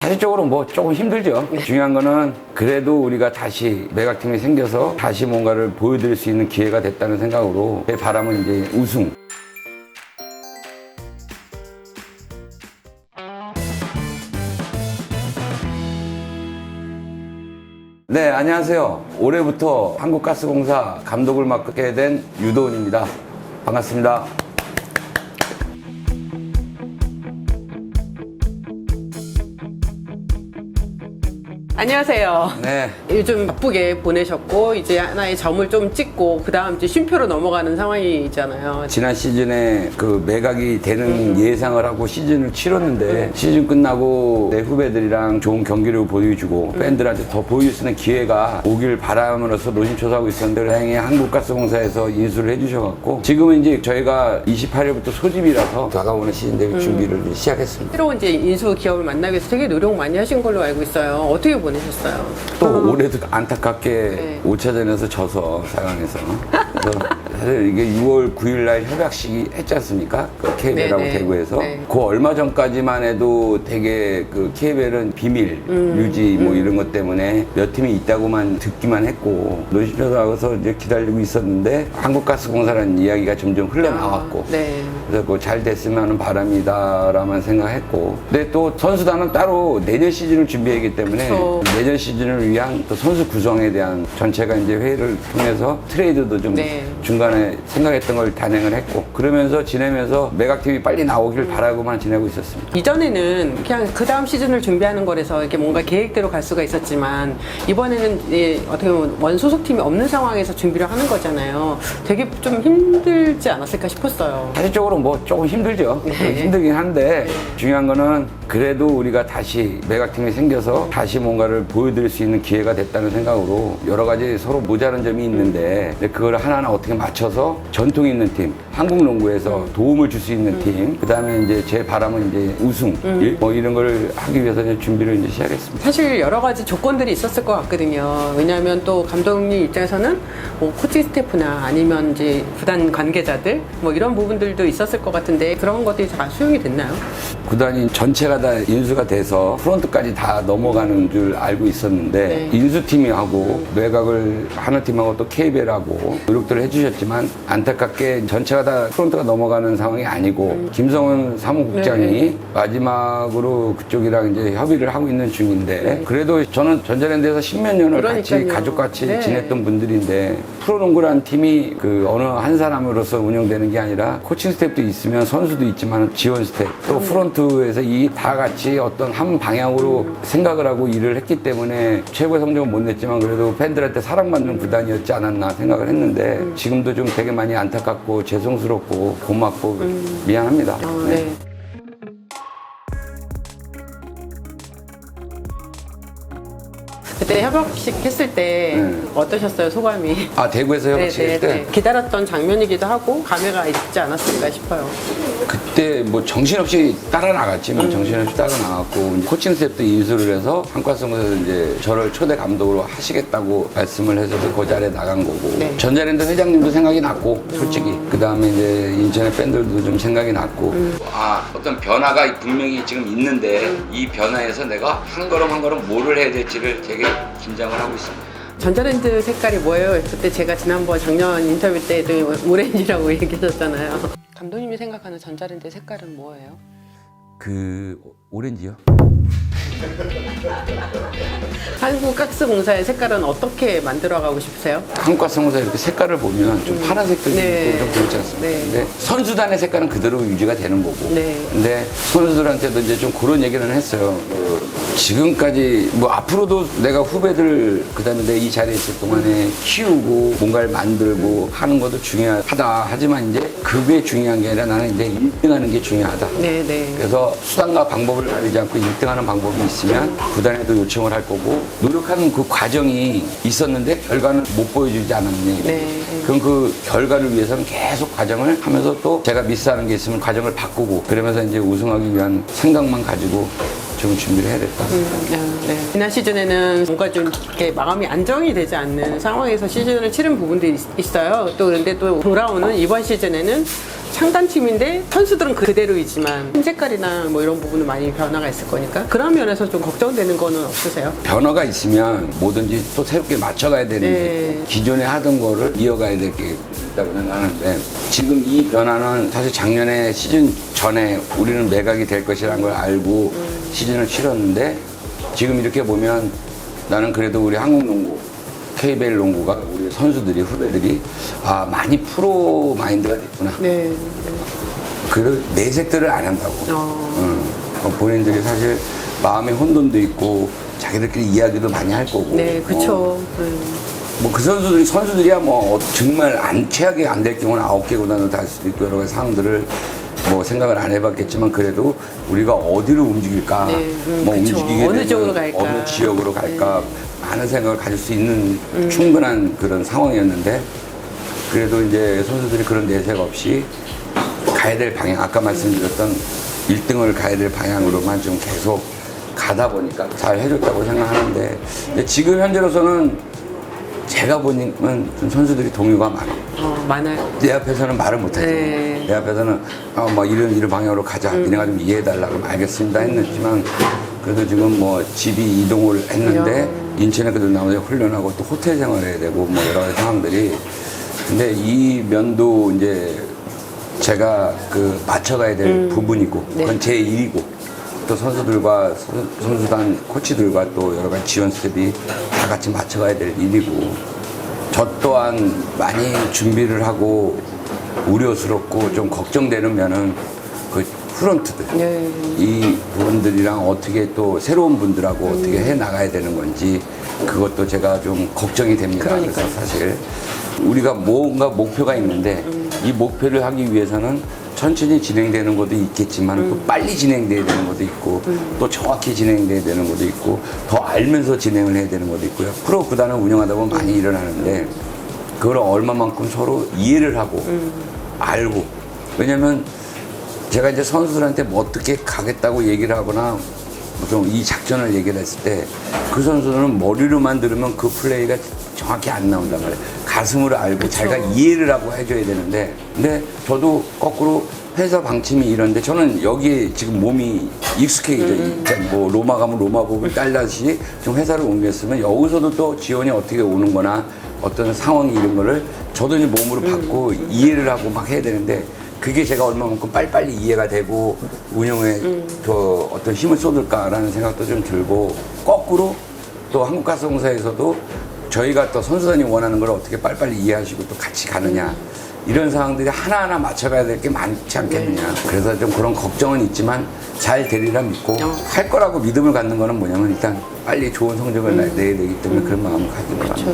사실적으로 뭐 조금 힘들죠. 중요한 거는 그래도 우리가 다시 매각팀이 생겨서 다시 뭔가를 보여드릴 수 있는 기회가 됐다는 생각으로 제 바람은 이제 우승. 네, 안녕하세요. 올해부터 한국가스공사 감독을 맡게 된 유도훈입니다. 반갑습니다. 안녕하세요. 네. 요즘 바쁘게 보내셨고 이제 하나의 점을 좀 찍고 그 다음 이제 쉼표로 넘어가는 상황이잖아요. 지난 시즌에 그 매각이 되는 예상을 하고 시즌을 치렀는데 시즌 끝나고 내 후배들이랑 좋은 경기를 보여주고 팬들한테 더 보여줄 수 있는 기회가 오길 바람으로서 노심초사하고 있었는데 다행히 한국가스공사에서 인수를 해주셔갖고 지금은 이제 저희가 28일부터 소집이라서 다가오는 시즌 대회 준비를 시작했습니다. 새로운 이제 인수 기업을 만나기 위해서 되게 노력 많이 하신 걸로 알고 있어요. 어떻게 보내셨어요? 또 올해도 안타깝게 네. 5차전에서 져서 4강에서 그래서 사실 이게 6월 9일 날 협약식이 했지 않습니까? 그 KBL하고 네네. 대구에서 네. 그 얼마 전까지만 해도 되게 그 KBL은 비밀 유지 뭐 이런 것 때문에 몇 팀이 있다고만 듣기만 했고 노심초사하고서 이제 기다리고 있었는데 한국가스공사라는 이야기가 점점 흘러나왔고 네. 그래서 그 잘 됐으면 하는 바람이다라만 생각했고 근데 또 선수단은 따로 내년 시즌을 준비하기 때문에 그렇죠. 내년 시즌을 위한 또 선수 구성에 대한 전체가 이제 회의를 통해서 트레이드도 좀 네. 중간에 생각했던 걸 단행을 했고 그러면서 지내면서 매각팀이 빨리 나오길 바라고만 지내고 있었습니다. 이전에는 그냥 그 다음 시즌을 준비하는 거라서 이렇게 뭔가 계획대로 갈 수가 있었지만 이번에는 이제 어떻게 보면 원소속팀이 없는 상황에서 준비를 하는 거잖아요. 되게 좀 힘들지 않았을까 싶었어요. 사실적으로 뭐 조금 힘들죠. 네. 힘들긴 한데 중요한 거는 그래도 우리가 다시 매각팀이 생겨서 다시 뭔가를 보여드릴 수 있는 기회가 됐다는 생각으로 여러 가지 서로 모자란 점이 있는데 그걸 하나하나 어떻게 맞춰서 전통 있는 팀, 한국 농구에서 도움을 줄 수 있는 팀, 그 다음에 이제 제 바람은 이제 우승, 뭐 이런 걸 하기 위해서 이제 준비를 이제 시작했습니다. 사실 여러 가지 조건들이 있었을 것 같거든요. 왜냐하면 또 감독님 입장에서는 뭐 코칭 스태프나 아니면 이제 구단 관계자들 뭐 이런 부분들도 있었을 것 같은데 그런 것들이 다 수용이 됐나요? 구단이 전체가 다 인수가 돼서 프론트까지 다 넘어가는 줄 알고 있었는데 네. 인수팀이 하고 매각을 하는 팀하고 또 KBL하고 노력들을 해주셨지만 안타깝게 전체가 다 프론트가 넘어가는 상황이 아니고 김성훈 사무국장이 네. 마지막으로 그쪽이랑 이제 협의를 하고 있는 중인데 그래도 저는 전자랜드에서 10몇 년을 같이 그러니까요. 가족같이 네. 지냈던 분들인데 프로농구라는 팀이 그 어느 한 사람으로서 운영되는 게 아니라 코칭 스태프도 있으면 선수도 있지만 지원 스태프 또 프론트에서 이 다 같이 어떤 한 방향으로 생각을 하고 일을 했기 때문에 최고의 성적은 못 냈지만 그래도 팬들한테 사랑받는 구단이었지 않았나 생각을 했는데 지금도 좀 되게 많이 안타깝고 죄송스럽고 고맙고 미안합니다. 네. 그때 협약식 했을 때 어떠셨어요, 소감이? 아 대구에서 협약식 때 기다렸던 장면이기도 하고 감회가 있지 않았을까 싶어요. 그때 뭐 정신없이 따라 나갔지 뭐 정신없이 따라 나갔고 이제 코칭 스텝도 인수를 해서 한과성에서 이제 저를 초대 감독으로 하시겠다고 말씀을 해서 그 자리에 나간 거고 네. 전자랜드 회장님도 생각이 났고 솔직히 그 다음에 이제 인천의 팬들도 좀 생각이 났고 아 어떤 변화가 분명히 지금 있는데 이 변화에서 내가 한 걸음 한 걸음 뭐를 해야 될지를 되게 긴장을 하고 있습니다. 전자랜드 색깔이 뭐예요? 그때 제가 지난번 작년 인터뷰 때도 오렌지라고 얘기했었잖아요. 감독님이 생각하는 전자랜드 색깔은 뭐예요? 그 오렌지요? 한국가스공사의 색깔은 어떻게 만들어가고 싶으세요? 한국가스공사 이렇게 색깔을 보면 좀 파란색도 네. 있고 좀 그렇지 않습니까? 네. 근데 선수단의 색깔은 그대로 유지가 되는 거고. 네. 근데 선수들한테도 이제 좀 그런 얘기는 했어요. 지금까지 뭐 앞으로도 내가 후배들 그다음에 내 이 자리에 있을 동안에 키우고 뭔가를 만들고 하는 것도 중요하다. 하지만 이제 그게 중요한 게 아니라 나는 이제 1등하는 게 중요하다. 네네. 그래서 수단과 방법을 가리지 않고 1등하는 방법이 있으면 구단에도 요청을 할 거고 노력하는 그 과정이 있었는데 결과는 못 보여주지 않았니? 네. 그럼 그 결과를 위해서는 계속 과정을 하면서 또 제가 미스하는 게 있으면 과정을 바꾸고 그러면서 이제 우승하기 위한 생각만 가지고 좀 준비를 해야 됐다. 네. 지난 시즌에는 뭔가 좀 이렇게 마음이 안정이 되지 않는 상황에서 시즌을 치른 부분도 있어요. 또 그런데 또 돌아오는 이번 시즌에는 창단팀인데 선수들은 그대로이지만 팀 색깔이나 뭐 이런 부분은 많이 변화가 있을 거니까 그런 면에서 좀 걱정되는 거는 없으세요? 변화가 있으면 뭐든지 또 새롭게 맞춰가야 되는데 네. 기존에 하던 거를 이어가야 될 게 있다고 생각하는데 지금 이 변화는 사실 작년에 시즌 전에 우리는 매각이 될 것이라는 걸 알고 시즌을 치렀는데 지금 이렇게 보면 나는 그래도 우리 한국농구 KBL 농구가 우리 선수들이 후배들이 많이 프로 마인드가 됐구나. 네. 그 내색들을 안 한다고. 본인들이 사실 마음의 혼돈도 있고 자기들끼리 이야기도 많이 할 거고. 네, 그렇죠. 뭐 그 선수들이야 뭐 정말 최악이 안 될 경우는 9개 구단을 다 할 수도 있고 여러 가지 상황들을 뭐 생각을 안 해봤겠지만 그래도 우리가 어디로 움직일까, 네, 뭐 그쵸. 움직이게 어느 되면 쪽으로 갈까. 어느 지역으로 갈까 많은 생각을 가질 수 있는 충분한 그런 상황이었는데 그래도 이제 선수들이 그런 내색 없이 가야 될 방향 아까 말씀드렸던 1등을 가야 될 방향으로만 좀 계속 가다 보니까 잘 해줬다고 생각하는데 근데 지금 현재로서는 제가 보니까 좀 선수들이 동요가 많아. 많아요. 내 앞에서는 말을 못하지. 네. 내 앞에서는 뭐 이런 방향으로 가자. 니네가 좀 이해해달라. 그러면 알겠습니다. 했지만 그래도 지금 뭐 집이 이동을 했는데 인천에 그래도 나머지 훈련하고 또 호텔 생활해야 되고 뭐 여러 가지 상황들이 근데 이 면도 이제 제가 그 맞춰가야 될 부분이고 그건 제 일이고 또 선수들과 선수단 코치들과 또 여러 가지 지원 스텝이 다 같이 맞춰가야 될 일이고 저 또한 많이 준비를 하고 우려스럽고 좀 걱정되는 면은 그 프런트들 네. 이 부분들이랑 어떻게 또 새로운 분들하고 어떻게 해 나가야 되는 건지 그것도 제가 좀 걱정이 됩니다. 그러니까요. 그래서 사실 우리가 뭔가 목표가 있는데 이 목표를 하기 위해서는 천천히 진행되는 것도 있겠지만 또 빨리 진행돼야 되는 것도 있고 또 정확히 진행돼야 되는 것도 있고 더 알면서 진행을 해야 되는 것도 있고요. 프로 구단을 운영하다 보면 많이 일어나는데 그걸 얼마만큼 서로 이해를 하고 알고 왜냐면 제가 이제 선수들한테 뭐 어떻게 가겠다고 얘기를 하거나 좀 이 작전을 얘기를 했을 때 그 선수들은 머리로만 들으면 그 플레이가 정확히 안 나온단 말이에요. 가슴으로 알고 그쵸. 자기가 이해를 하고 해줘야 되는데 근데 저도 거꾸로 회사 방침이 이런데 저는 여기에 지금 몸이 익숙해져 뭐 로마 가면 로마 법을 딸다시 좀 회사를 옮겼으면 여기서도 또 지원이 어떻게 오는 거나 어떤 상황이 이런 거를 저도 이제 몸으로 받고 이해를 하고 막 해야 되는데 그게 제가 얼마만큼 빨리빨리 이해가 되고 운영에 더 어떤 힘을 쏟을까라는 생각도 좀 들고 거꾸로 또 한국가스공사에서도 저희가 또 선수단이 원하는 걸 어떻게 빨리빨리 이해하시고 또 같이 가느냐 이런 상황들이 하나하나 맞춰가야 될 게 많지 않겠느냐 그래서 좀 그런 걱정은 있지만 잘 되리라 믿고 할 거라고 믿음을 갖는 거는 뭐냐면 일단 빨리 좋은 성적을 내야 되기 때문에 그런 마음을 가지고 갑니다.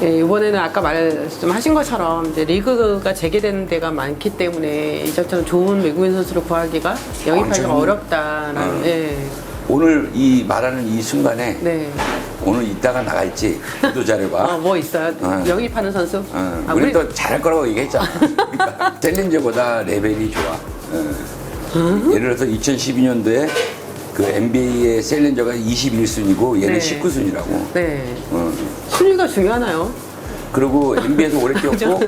예, 이번에는 아까 말씀하신 것처럼 이제 리그가 재개되는 데가 많기 때문에 이제부터는 좋은 외국인 선수를 구하기가 영입하기가 완전히. 어렵다는. 예. 오늘 이 말하는 이 순간에 네. 오늘 이따가 나갈지 구도 잘해봐. 뭐 있어요? 영입하는 선수? 우리 또 잘할 거라고 얘기했잖아. 그러니까 셀린저보다 레벨이 좋아. 예를 들어서 2012년도에 그 NBA의 셀린저가 21순위고 얘는 네. 19순위라고. 네. 순위가 중요하나요? 그리고 NBA에서 오래 뛰었고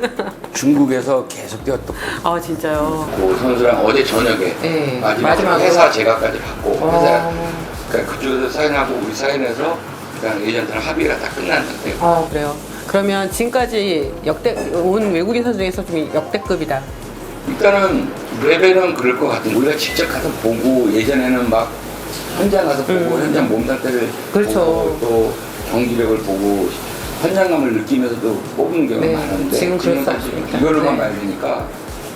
중국에서 계속 뛰었고. 아, 진짜요? 그 선수랑 어제 저녁에 네, 마지막으로 마지막으로. 회사 제가까지 받고 회사 그러니까 그쪽에서 사인하고 우리 사인해서 그냥 에이전트랑 합의가 다 끝났는데 그래요. 그러면 지금까지 온 외국인 선수 중에서 좀 역대급이다. 일단은 레벨은 그럴 것 같은 우리가 직접 가서 보고 예전에는 막 현장 가서 보고 현장 몸 상태를 그렇죠. 보고 또 경기력을 보고 현장감을 느끼면서도 뽑는 경우가 네, 많은데 지금 그럴 수 지금까지 없으니까. 이걸로만 네. 봐야 되니까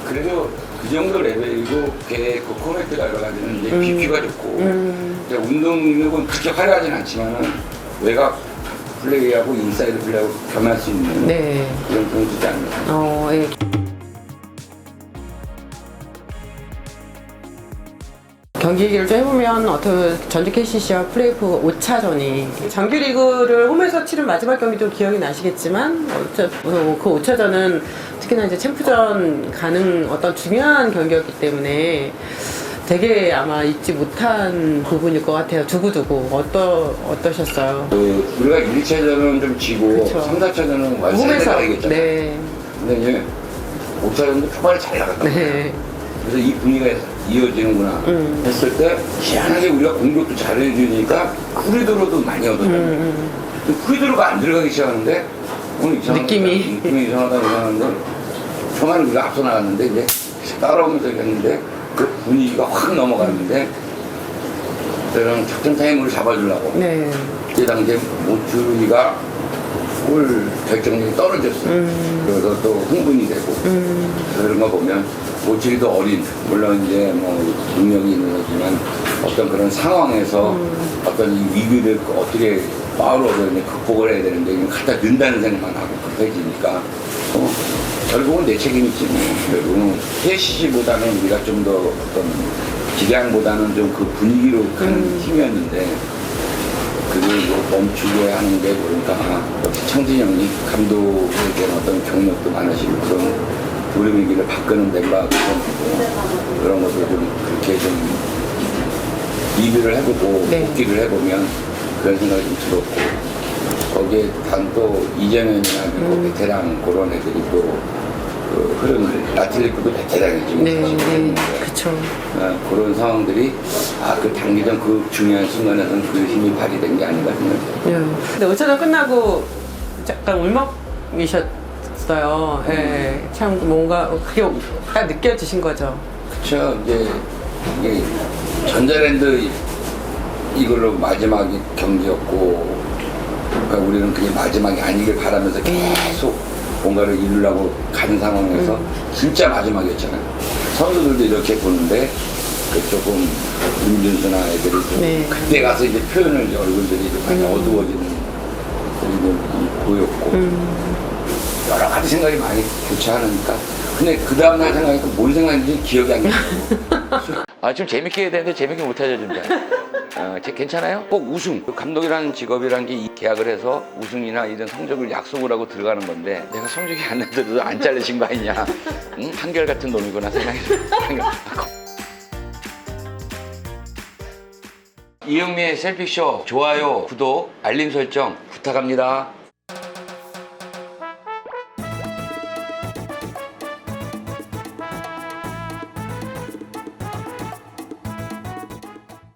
그래도 그 정도 레벨이고 걔 그 코멘트가 여러 가지는 이제 BP가 좋고 이제 운동 능력은 그렇게 화려하진 않지만은 외곽 플레이하고 인사이드 플레이하고 겸할 수 있는 네. 그런 선수지 않나. 예. 경기 얘기를 좀 해보면 어떤 전주 KCC와 플레이오프 5차전이 정규리그를 홈에서 치른 마지막 경기 좀 기억이 나시겠지만 그 5차전은 특히나 이제 챔프전 가는 어떤 중요한 경기였기 때문에 되게 아마 잊지 못한 부분일 것 같아요. 두고두고 어떠셨어요? 그 우리가 1차전은 좀 지고 그쵸. 3, 4차전은 완전히 홈에서 나가겠잖아. 네. 근데 이제 못하는데 초반에 잘 나갔다. 네. 그래서 이 분위기가 이어지는구나 했을 때 희한하게 우리가 공격도 잘해주니까 후리드로도 많이 얻었잖아요. 후리드로가 안 들어가기 시작하는데 오늘 이상하다, 느낌이 이상한데 초반에 우리가 앞서 나갔는데 이제 따라오면서 했는데 그 분위기가 확 넘어갔는데 그냥 작전 타임을 잡아주려고 네. 그때 당시에 모추리가 골 결정력이 떨어졌어요. 그래서 또 흥분이 되고 그런 거 보면 모추리도 어린 물론 이제 뭐 능력이 있는 거지만 어떤 그런 상황에서 어떤 이 위기를 어떻게 파울을 얻어야 극복을 해야 되는데 그냥 갖다 넣는다는 생각만 하고 급해지니까 결국은 내 책임이지 뭐. 결국은 KCC보다는 우리가 좀 더 어떤 기량보다는 좀 그 분위기로 가는 팀이었는데 그걸 뭐 멈추게 하는 게 보니까 역시 창진이 형이 감독에게 어떤 경력도 많으시고 그런 분위기를 바꾸는 멤버하고 그런 것도 좀 그렇게 좀 리뷰를 해보고 네. 복귀를 해보면 그런 생각이 좀 들었고 거기에 단 또 이재명이나 그 베테랑 그런 애들이 또 그 흐름을 라틀리프도 베테랑이지 네, 사실. 네, 그쵸. 그런 상황들이 그 단기전 그 중요한 순간에는 그 힘이 발휘된 게 아닌가 생각해요. 근데 어쩌다 끝나고 약간 울먹이셨어요. 예. 참 뭔가 그게 딱 느껴지신 거죠. 그쵸. 이게 전자랜드 이걸로 마지막 경기였고, 그러니까 우리는 그게 마지막이 아니길 바라면서 계속 뭔가를 이루려고 가는 상황에서 진짜 마지막이었잖아요. 선수들도 이렇게 보는데 그 조금 윤준수나 애들이 좀 네. 그때 가서 이제 표현을 이제 얼굴들이 좀 많이 어두워지는 좀 보였고 여러 가지 생각이 많이 교차하니까 근데 그 다음날 생각하니까 뭔 생각인지 기억이 안 나요. 좀 재밌게 해야 되는데 재밌게 못하죠 진짜. 괜찮아요? 꼭 우승. 감독이라는 직업이라는 게 이 계약을 해서 우승이나 이런 성적을 약속을 하고 들어가는 건데 내가 성적이 안 나더라도 안 잘리신 거 아니냐. 응? 한결같은 놈이구나 생각이 들어요. 이영미의 셀픽쇼 좋아요, 구독, 알림 설정 부탁합니다.